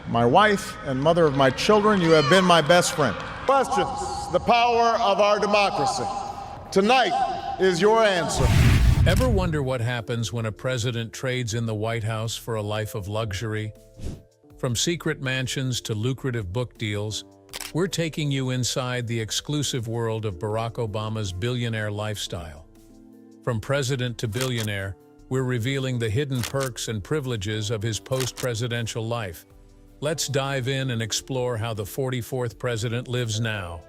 my wife, and mother of my children. You have been my best friend. Questions, the power of our democracy. Tonight is your answer. Ever wonder what happens when a president trades in the White House for a life of luxury? From secret mansions to lucrative book deals, we're taking you inside the exclusive world of Barack Obama's billionaire lifestyle. From president to billionaire, we're revealing the hidden perks and privileges of his post-presidential life. Let's dive in and explore how the 44th president lives now.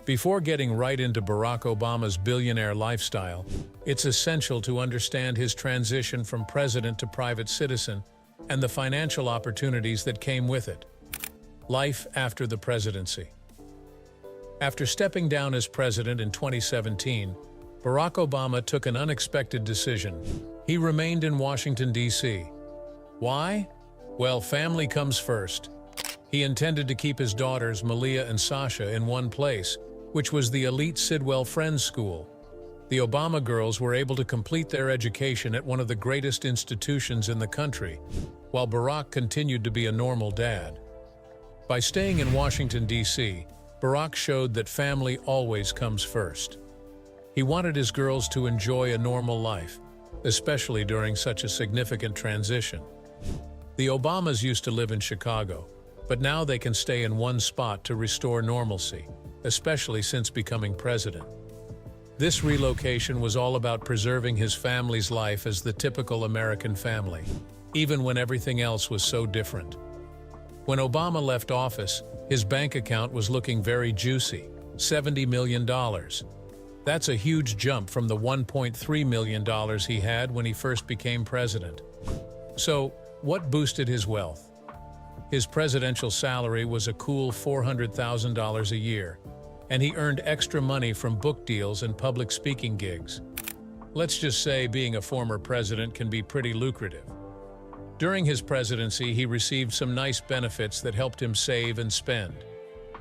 Before getting right into Barack Obama's billionaire lifestyle, it's essential to understand his transition from president to private citizen and the financial opportunities that came with it. Life after the presidency. After stepping down as president in 2017, Barack Obama took an unexpected decision. He remained in Washington, D.C. Why? Well, family comes first. He intended to keep his daughters, Malia and Sasha, in one place, which was the elite Sidwell Friends School. The Obama girls were able to complete their education at one of the greatest institutions in the country, while Barack continued to be a normal dad. By staying in Washington, D.C., Barack showed that family always comes first. He wanted his girls to enjoy a normal life, especially during such a significant transition. The Obamas used to live in Chicago, but now they can stay in one spot to restore normalcy, especially since becoming president. This relocation was all about preserving his family's life as the typical American family, even when everything else was so different. When Obama left office, his bank account was looking very juicy, $70 million. That's a huge jump from the $1.3 million he had when he first became president. So, what boosted his wealth? His presidential salary was a cool $400,000 a year, and he earned extra money from book deals and public speaking gigs. Let's just say being a former president can be pretty lucrative. During his presidency, he received some nice benefits that helped him save and spend.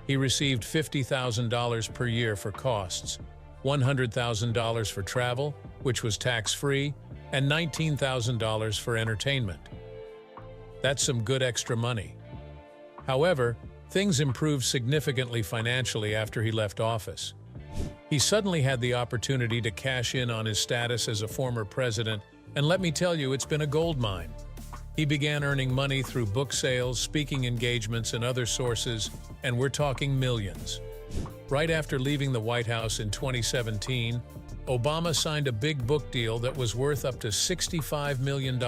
He received $50,000 per year for costs, $100,000 for travel, which was tax-free, and $19,000 for entertainment. That's some good extra money. However, things improved significantly financially after he left office. He suddenly had the opportunity to cash in on his status as a former president, and let me tell you, it's been a goldmine. He began earning money through book sales, speaking engagements, and other sources, and we're talking millions. Right after leaving the White House in 2017, Obama signed a big book deal that was worth up to $65 million.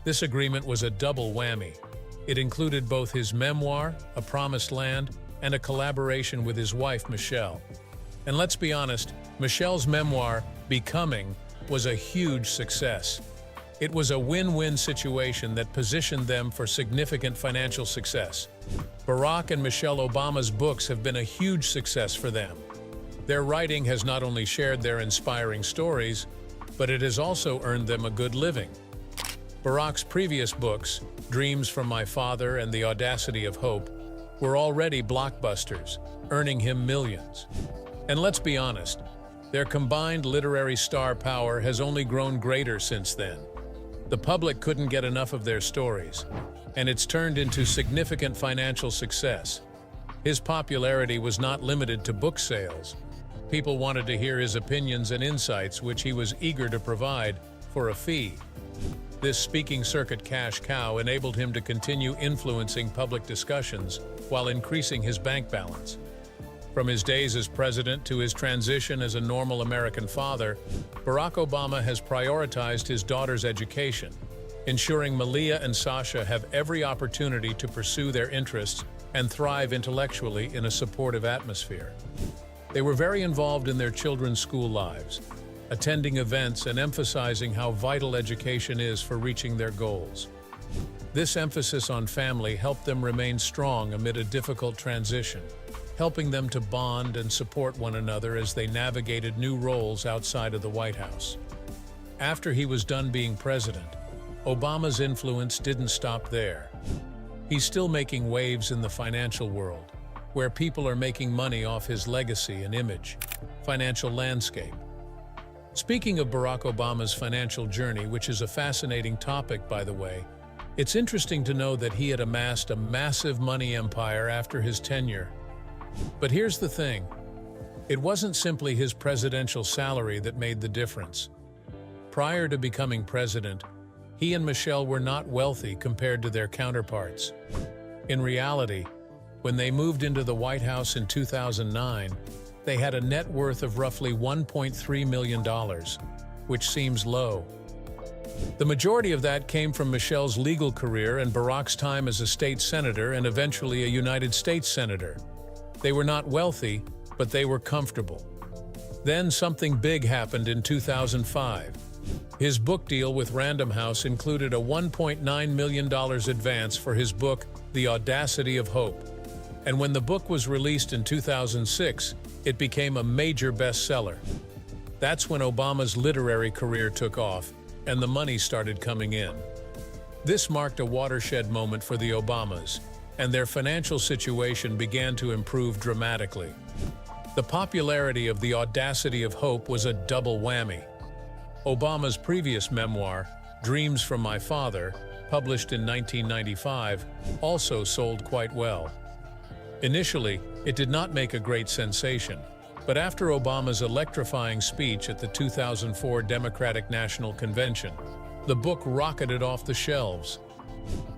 This agreement was a double whammy. It included both his memoir, A Promised Land, and a collaboration with his wife, Michelle. And let's be honest, Michelle's memoir, Becoming, was a huge success. It was a win-win situation that positioned them for significant financial success. Barack and Michelle Obama's books have been a huge success for them. Their writing has not only shared their inspiring stories, but it has also earned them a good living. Barack's previous books, Dreams from My Father and The Audacity of Hope, were already blockbusters, earning him millions. And let's be honest, their combined literary star power has only grown greater since then. The public couldn't get enough of their stories, and it's turned into significant financial success. His popularity was not limited to book sales. People wanted to hear his opinions and insights, which he was eager to provide for a fee. This speaking circuit cash cow enabled him to continue influencing public discussions while increasing his bank balance. From his days as president to his transition as a normal American father, Barack Obama has prioritized his daughter's education, ensuring Malia and Sasha have every opportunity to pursue their interests and thrive intellectually in a supportive atmosphere. They were very involved in their children's school lives, attending events and emphasizing how vital education is for reaching their goals. This emphasis on family helped them remain strong amid a difficult transition, helping them to bond and support one another as they navigated new roles outside of the White House. After he was done being president, Obama's influence didn't stop there. He's still making waves in the financial world, where people are making money off his legacy and image, financial landscape. Speaking of Barack Obama's financial journey, which is a fascinating topic, by the way, It's interesting to know that he had amassed a massive money empire after his tenure. But here's the thing. It wasn't simply his presidential salary that made the difference. Prior to becoming president, he and Michelle were not wealthy compared to their counterparts. In reality, when they moved into the White House in 2009, they had a net worth of roughly $1.3 million, which seems low. The majority of that came from Michelle's legal career and Barack's time as a state senator and eventually a United States senator. They were not wealthy, but they were comfortable. Then something big happened in 2005. His book deal with Random House included a $1.9 million advance for his book, The Audacity of Hope. And when the book was released in 2006, it became a major bestseller. That's when Obama's literary career took off, and the money started coming in. This marked a watershed moment for the Obamas, and their financial situation began to improve dramatically. The popularity of The Audacity of Hope was a double whammy. Obama's previous memoir, Dreams from My Father, published in 1995, also sold quite well. Initially, it did not make a great sensation, but after Obama's electrifying speech at the 2004 Democratic National Convention, the book rocketed off the shelves.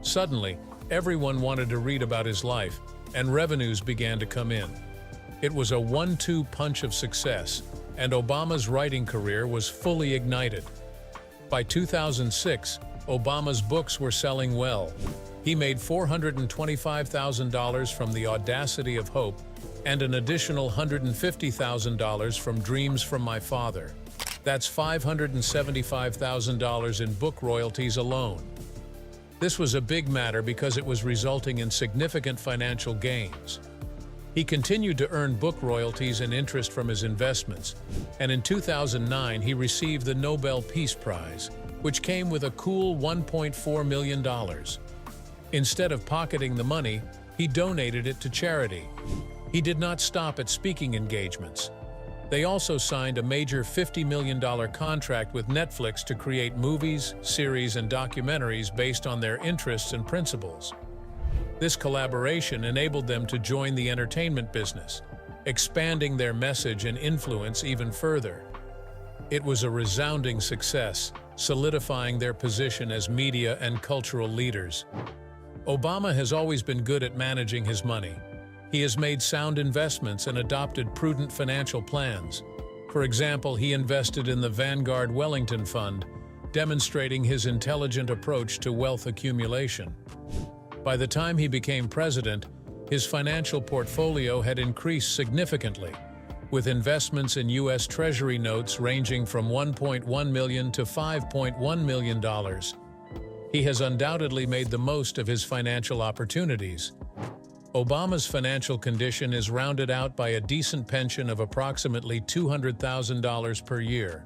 Suddenly, everyone wanted to read about his life, and revenues began to come in. It was a one-two punch of success, and Obama's writing career was fully ignited. By 2006, Obama's books were selling well. He made $425,000 from The Audacity of Hope and an additional $150,000 from Dreams from My Father. That's $575,000 in book royalties alone. This was a big matter because it was resulting in significant financial gains. He continued to earn book royalties and interest from his investments, and in 2009 he received the Nobel Peace Prize, which came with a cool $1.4 million. Instead of pocketing the money, he donated it to charity. He did not stop at speaking engagements. They also signed a major $50 million contract with Netflix to create movies, series, and documentaries based on their interests and principles. This collaboration enabled them to join the entertainment business, expanding their message and influence even further. It was a resounding success, solidifying their position as media and cultural leaders. Obama has always been good at managing his money. He has made sound investments and adopted prudent financial plans. For example, he invested in the Vanguard Wellington Fund, demonstrating his intelligent approach to wealth accumulation. By the time he became president, his financial portfolio had increased significantly, with investments in U.S. Treasury notes ranging from $1.1 million to $5.1 million. He has undoubtedly made the most of his financial opportunities. Obama's financial condition is rounded out by a decent pension of approximately $200,000 per year.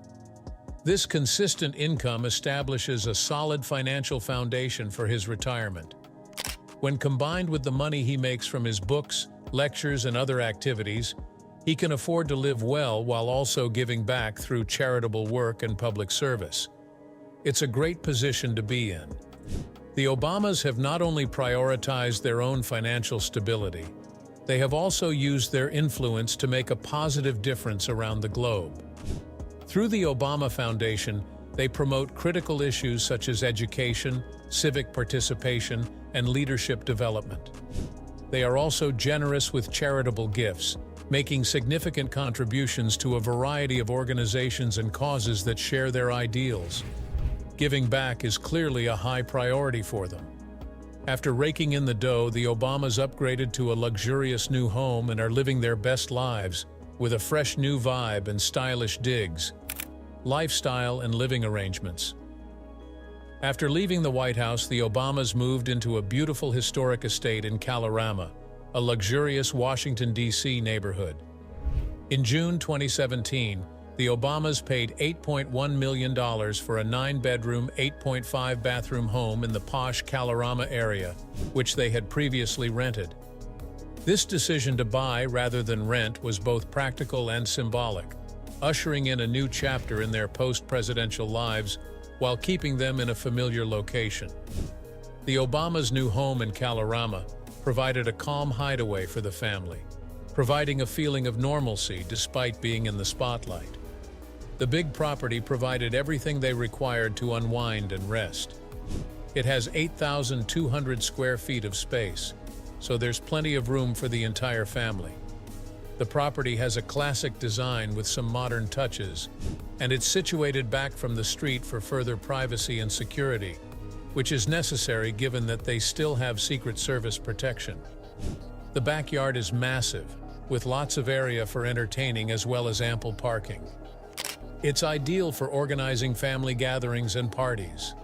This consistent income establishes a solid financial foundation for his retirement. When combined with the money he makes from his books, lectures, and other activities, he can afford to live well while also giving back through charitable work and public service. It's a great position to be in. The Obamas have not only prioritized their own financial stability, they have also used their influence to make a positive difference around the globe. Through the Obama Foundation, they promote critical issues such as education, civic participation, and leadership development. They are also generous with charitable gifts, making significant contributions to a variety of organizations and causes that share their ideals. Giving back is clearly a high priority for them. After raking in the dough, the Obamas upgraded to a luxurious new home and are living their best lives, with a fresh new vibe and stylish digs, lifestyle, and living arrangements. After leaving the White House, the Obamas moved into a beautiful historic estate in Kalorama, a luxurious Washington, D.C. neighborhood. In June 2017, the Obamas paid $8.1 million for a 9-bedroom, 8.5-bathroom home in the posh Kalorama area, which they had previously rented. This decision to buy rather than rent was both practical and symbolic, ushering in a new chapter in their post-presidential lives while keeping them in a familiar location. The Obamas' new home in Kalorama provided a calm hideaway for the family, providing a feeling of normalcy despite being in the spotlight. The big property provided everything they required to unwind and rest. It has 8,200 square feet of space, so there's plenty of room for the entire family. The property has a classic design with some modern touches, and it's situated back from the street for further privacy and security, which is necessary given that they still have Secret Service protection. The backyard is massive, with lots of area for entertaining as well as ample parking. It's ideal for organizing family gatherings and parties.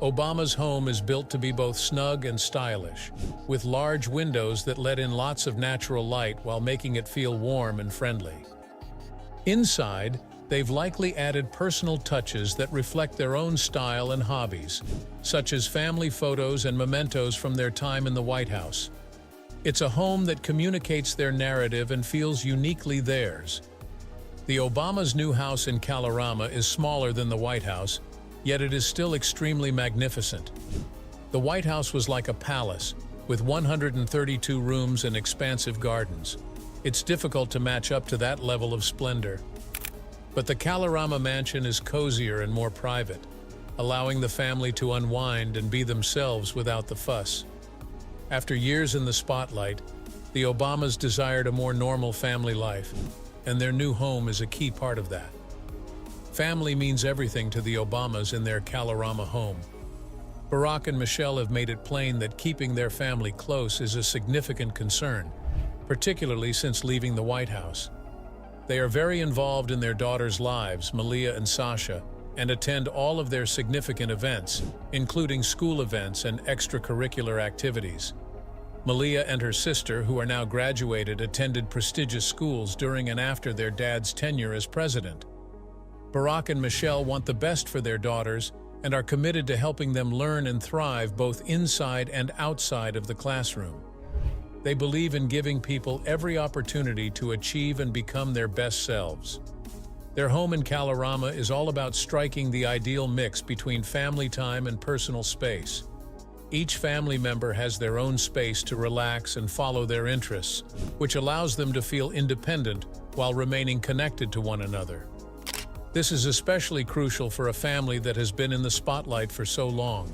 Obama's home is built to be both snug and stylish, with large windows that let in lots of natural light while making it feel warm and friendly. Inside, they've likely added personal touches that reflect their own style and hobbies, such as family photos and mementos from their time in the White House. It's a home that communicates their narrative and feels uniquely theirs. The Obamas' new house in Kalorama is smaller than the White House, yet it is still extremely magnificent. The White House was like a palace, with 132 rooms and expansive gardens. It's difficult to match up to that level of splendor. But the Kalorama mansion is cozier and more private, allowing the family to unwind and be themselves without the fuss. After years in the spotlight, the Obamas desired a more normal family life, and their new home is a key part of that. Family means everything to the Obamas in their Kalorama home. Barack and Michelle have made it plain that keeping their family close is a significant concern, particularly since leaving the White House. They are very involved in their daughters' lives, Malia and Sasha, and attend all of their significant events, including school events and extracurricular activities. Malia and her sister, who are now graduated, attended prestigious schools during and after their dad's tenure as president. Barack and Michelle want the best for their daughters and are committed to helping them learn and thrive both inside and outside of the classroom. They believe in giving people every opportunity to achieve and become their best selves. Their home in Kalorama is all about striking the ideal mix between family time and personal space. Each family member has their own space to relax and follow their interests, which allows them to feel independent while remaining connected to one another. This is especially crucial for a family that has been in the spotlight for so long.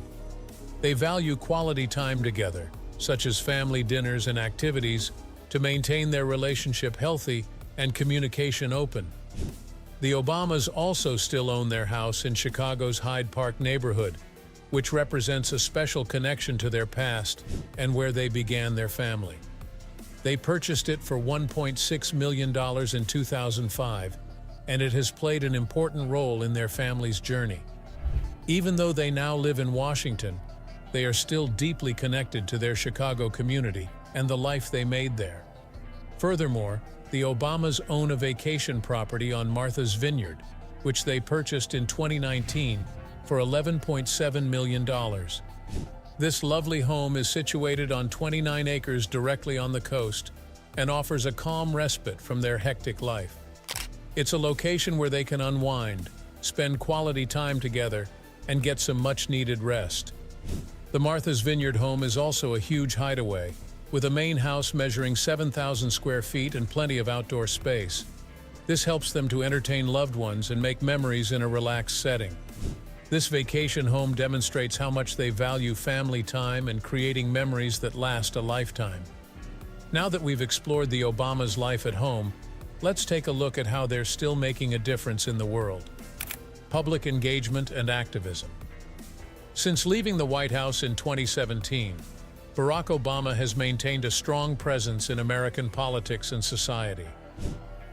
They value quality time together, such as family dinners and activities, to maintain their relationship healthy and communication open. The Obamas also still own their house in Chicago's Hyde Park neighborhood, which represents a special connection to their past and where they began their family. They purchased it for $1.6 million in 2005, and it has played an important role in their family's journey. Even though they now live in Washington, they are still deeply connected to their Chicago community and the life they made there. Furthermore, the Obamas own a vacation property on Martha's Vineyard, which they purchased in 2019 for $11.7 million. This lovely home is situated on 29 acres directly on the coast and offers a calm respite from their hectic life. It's a location where they can unwind, spend quality time together, and get some much-needed rest. The Martha's Vineyard home is also a huge hideaway, with a main house measuring 7,000 square feet and plenty of outdoor space. This helps them to entertain loved ones and make memories in a relaxed setting. This vacation home demonstrates how much they value family time and creating memories that last a lifetime. Now that we've explored the Obamas' life at home, let's take a look at how they're still making a difference in the world. Public engagement and activism. Since leaving the White House in 2017, Barack Obama has maintained a strong presence in American politics and society.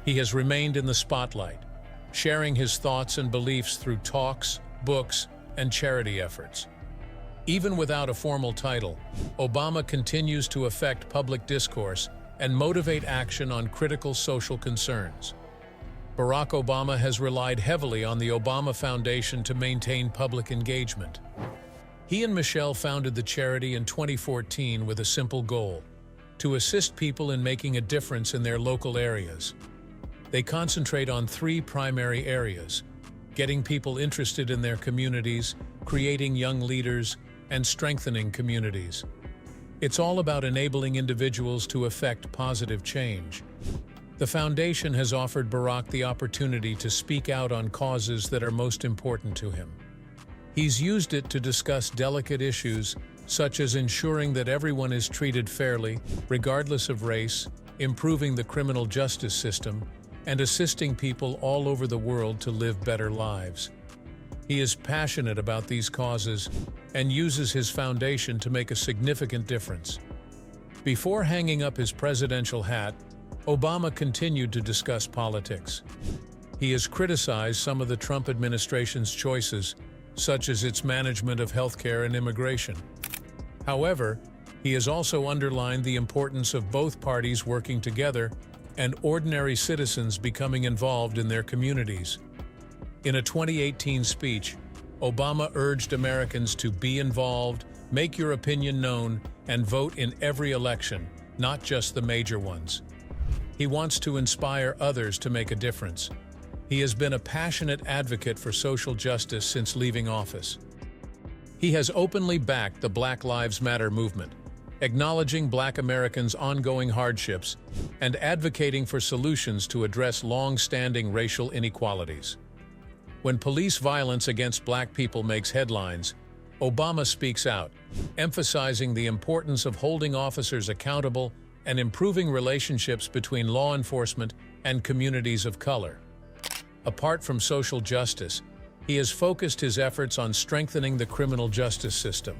He has remained in the spotlight, sharing his thoughts and beliefs through talks, books, and charity efforts. Even without a formal title, Obama continues to affect public discourse and motivate action on critical social concerns. Barack Obama has relied heavily on the Obama Foundation to maintain public engagement. He and Michelle founded the charity in 2014 with a simple goal: to assist people in making a difference in their local areas. They concentrate on three primary areas: getting people interested in their communities, creating young leaders, and strengthening communities. It's all about enabling individuals to effect positive change. The foundation has offered Barack the opportunity to speak out on causes that are most important to him. He's used it to discuss delicate issues, such as ensuring that everyone is treated fairly, regardless of race, improving the criminal justice system, and assisting people all over the world to live better lives. He is passionate about these causes and uses his foundation to make a significant difference. Before hanging up his presidential hat, Obama continued to discuss politics. He has criticized some of the Trump administration's choices, such as its management of healthcare and immigration. However, he has also underlined the importance of both parties working together and ordinary citizens becoming involved in their communities. In a 2018 speech, Obama urged Americans to be involved, make your opinion known, and vote in every election, not just the major ones. He wants to inspire others to make a difference. He has been a passionate advocate for social justice since leaving office. He has openly backed the Black Lives Matter movement, acknowledging Black Americans' ongoing hardships and advocating for solutions to address long-standing racial inequalities. When police violence against Black people makes headlines, Obama speaks out, emphasizing the importance of holding officers accountable and improving relationships between law enforcement and communities of color. Apart from social justice, he has focused his efforts on strengthening the criminal justice system.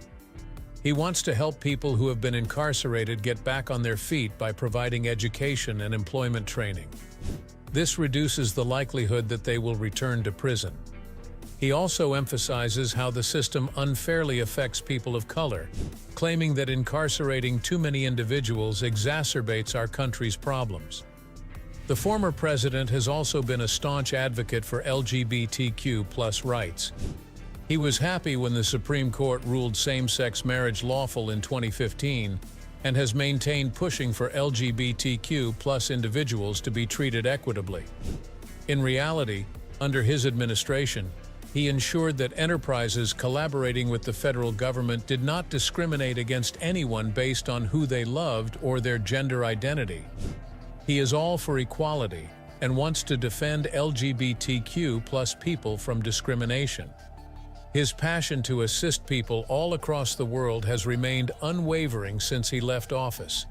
He wants to help people who have been incarcerated get back on their feet by providing education and employment training. This reduces the likelihood that they will return to prison. He also emphasizes how the system unfairly affects people of color, claiming that incarcerating too many individuals exacerbates our country's problems. The former president has also been a staunch advocate for LGBTQ+ rights. He was happy when the Supreme Court ruled same-sex marriage lawful in 2015 and has maintained pushing for LGBTQ+ individuals to be treated equitably. In reality, under his administration, he ensured that enterprises collaborating with the federal government did not discriminate against anyone based on who they loved or their gender identity. He is all for equality and wants to defend LGBTQ+ people from discrimination. His passion to assist people all across the world has remained unwavering since he left office.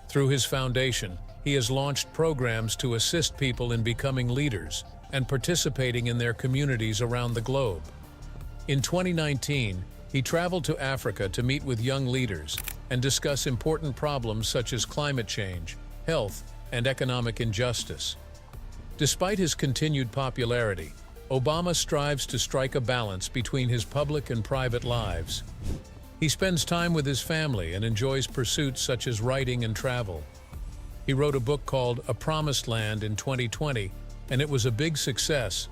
Through his foundation, he has launched programs to assist people in becoming leaders and participating in their communities around the globe. In 2019, he traveled to Africa to meet with young leaders and discuss important problems such as climate change, health, and economic injustice. Despite his continued popularity, Obama strives to strike a balance between his public and private lives. He spends time with his family and enjoys pursuits such as writing and travel. He wrote a book called A Promised Land in 2020, and it was a big success.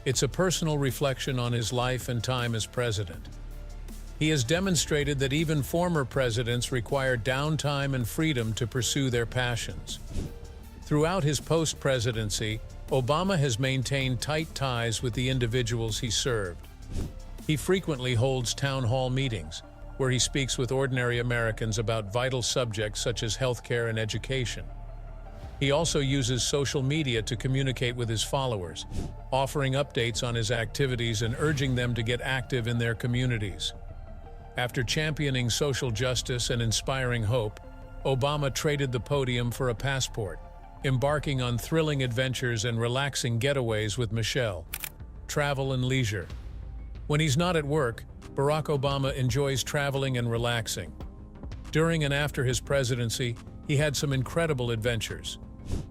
It's a personal reflection on his life and time as president. He has demonstrated that even former presidents require downtime and freedom to pursue their passions. Throughout his post-presidency, Obama has maintained tight ties with the individuals he served. He frequently holds town hall meetings, where he speaks with ordinary Americans about vital subjects such as healthcare and education. He also uses social media to communicate with his followers, offering updates on his activities and urging them to get active in their communities. After championing social justice and inspiring hope, Obama traded the podium for a passport, embarking on thrilling adventures and relaxing getaways with Michelle. Travel and leisure. When he's not at work, Barack Obama enjoys traveling and relaxing. During and after his presidency, he had some incredible adventures.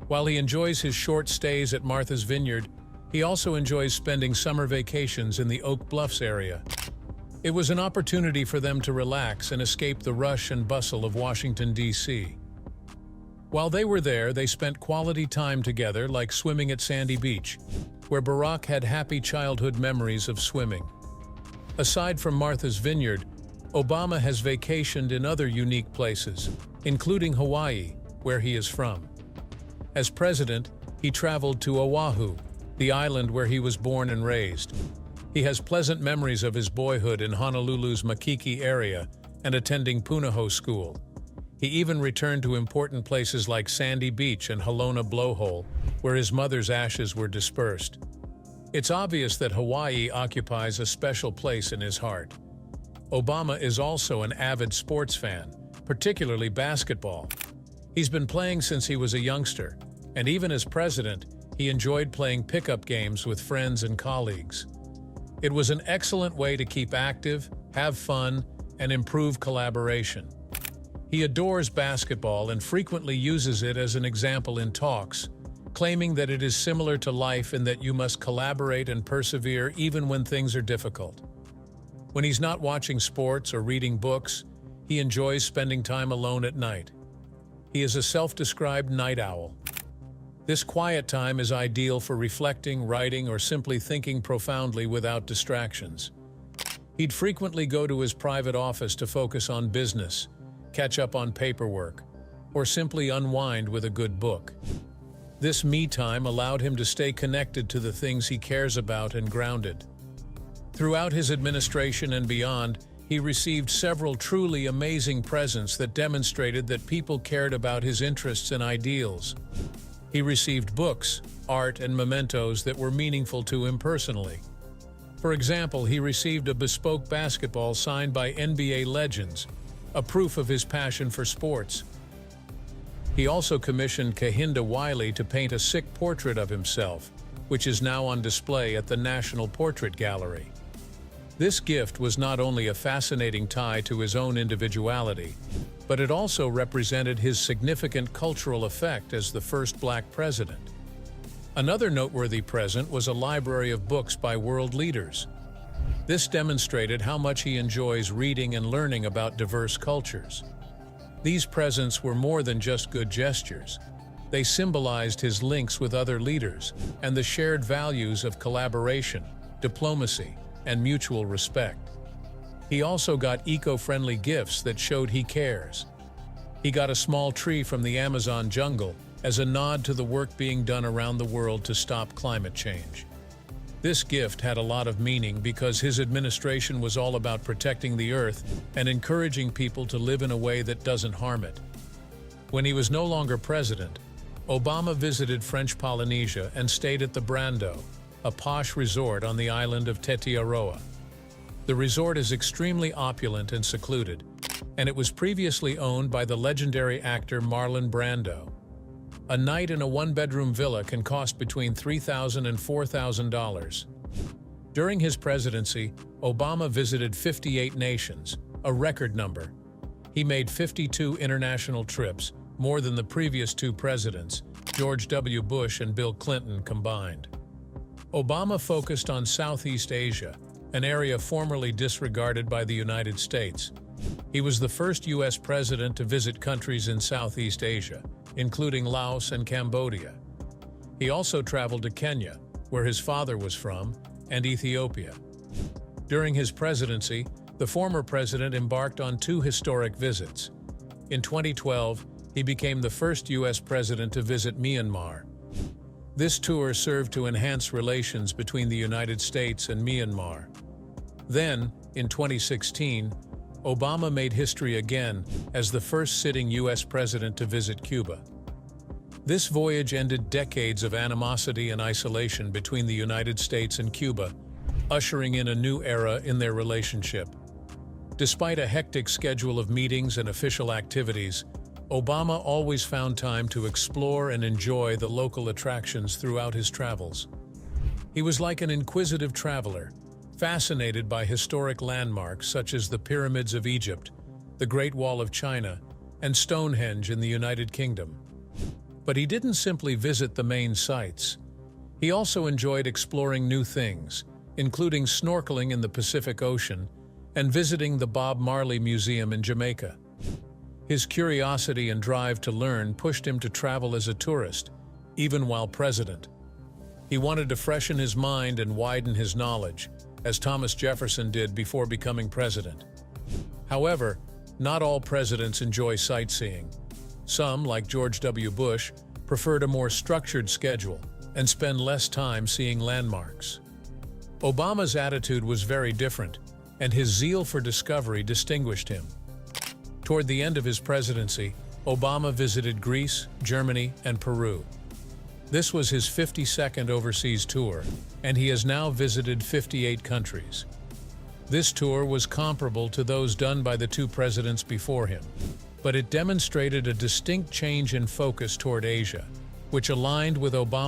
While he enjoys his short stays at Martha's Vineyard, he also enjoys spending summer vacations in the Oak Bluffs area. It was an opportunity for them to relax and escape the rush and bustle of Washington, D.C. While they were there, they spent quality time together, like swimming at Sandy Beach, where Barack had happy childhood memories of swimming. Aside from Martha's Vineyard, Obama has vacationed in other unique places, including Hawaii, where he is from. As president, he traveled to Oahu, the island where he was born and raised. He has pleasant memories of his boyhood in Honolulu's Makiki area and attending Punahou School. He even returned to important places like Sandy Beach and Halona Blowhole, where his mother's ashes were dispersed. It's obvious that Hawaii occupies a special place in his heart. Obama is also an avid sports fan, particularly basketball. He's been playing since he was a youngster, and even as president, he enjoyed playing pickup games with friends and colleagues. It was an excellent way to keep active, have fun, and improve collaboration. He adores basketball and frequently uses it as an example in talks, claiming that it is similar to life in that you must collaborate and persevere even when things are difficult. When he's not watching sports or reading books, he enjoys spending time alone at night. He is a self-described night owl. This quiet time is ideal for reflecting, writing, or simply thinking profoundly without distractions. He'd frequently go to his private office to focus on business, catch up on paperwork, or simply unwind with a good book. This me time allowed him to stay connected to the things he cares about and grounded. Throughout his administration and beyond, he received several truly amazing presents that demonstrated that people cared about his interests and ideals. He received books, art, and mementos that were meaningful to him personally. For example, he received a bespoke basketball signed by NBA legends, a proof of his passion for sports. He also commissioned Kehinde Wiley to paint a sick portrait of himself, which is now on display at the National Portrait Gallery. This gift was not only a fascinating tie to his own individuality, but it also represented his significant cultural effect as the first Black president. Another noteworthy present was a library of books by world leaders. This demonstrated how much he enjoys reading and learning about diverse cultures. These presents were more than just good gestures. They symbolized his links with other leaders and the shared values of collaboration, diplomacy, and mutual respect. He also got eco-friendly gifts that showed he cares. He got a small tree from the Amazon jungle as a nod to the work being done around the world to stop climate change. This gift had a lot of meaning because his administration was all about protecting the earth and encouraging people to live in a way that doesn't harm it. When he was no longer president, Obama visited French Polynesia and stayed at the Brando, a posh resort on the island of Tetiaroa. The resort is extremely opulent and secluded, and it was previously owned by the legendary actor Marlon Brando. A night in a one-bedroom villa can cost between $3,000 and $4,000. During his presidency, Obama visited 58 nations, a record number. He made 52 international trips, more than the previous two presidents, George W. Bush and Bill Clinton combined. Obama focused on Southeast Asia, an area formerly disregarded by the United States. He was the first U.S. president to visit countries in Southeast Asia, including Laos and Cambodia. He also traveled to Kenya, where his father was from, and Ethiopia. During his presidency, the former president embarked on two historic visits. In 2012, he became the first U.S. president to visit Myanmar. This tour served to enhance relations between the United States and Myanmar. Then, in 2016, Obama made history again as the first sitting U.S. president to visit Cuba. This voyage ended decades of animosity and isolation between the United States and Cuba, ushering in a new era in their relationship. Despite a hectic schedule of meetings and official activities, Obama always found time to explore and enjoy the local attractions throughout his travels. He was like an inquisitive traveler, fascinated by historic landmarks such as the Pyramids of Egypt, the Great Wall of China, and Stonehenge in the United Kingdom. But he didn't simply visit the main sites. He also enjoyed exploring new things, including snorkeling in the Pacific Ocean and visiting the Bob Marley Museum in Jamaica. His curiosity and drive to learn pushed him to travel as a tourist, even while president. He wanted to freshen his mind and widen his knowledge, as Thomas Jefferson did before becoming president. However, not all presidents enjoy sightseeing. Some, like George W. Bush, preferred a more structured schedule and spend less time seeing landmarks. Obama's attitude was very different, and his zeal for discovery distinguished him. Toward the end of his presidency, Obama visited Greece, Germany, and Peru. This was his 52nd overseas tour, and he has now visited 58 countries. This tour was comparable to those done by the two presidents before him, but it demonstrated a distinct change in focus toward Asia, which aligned with Obama's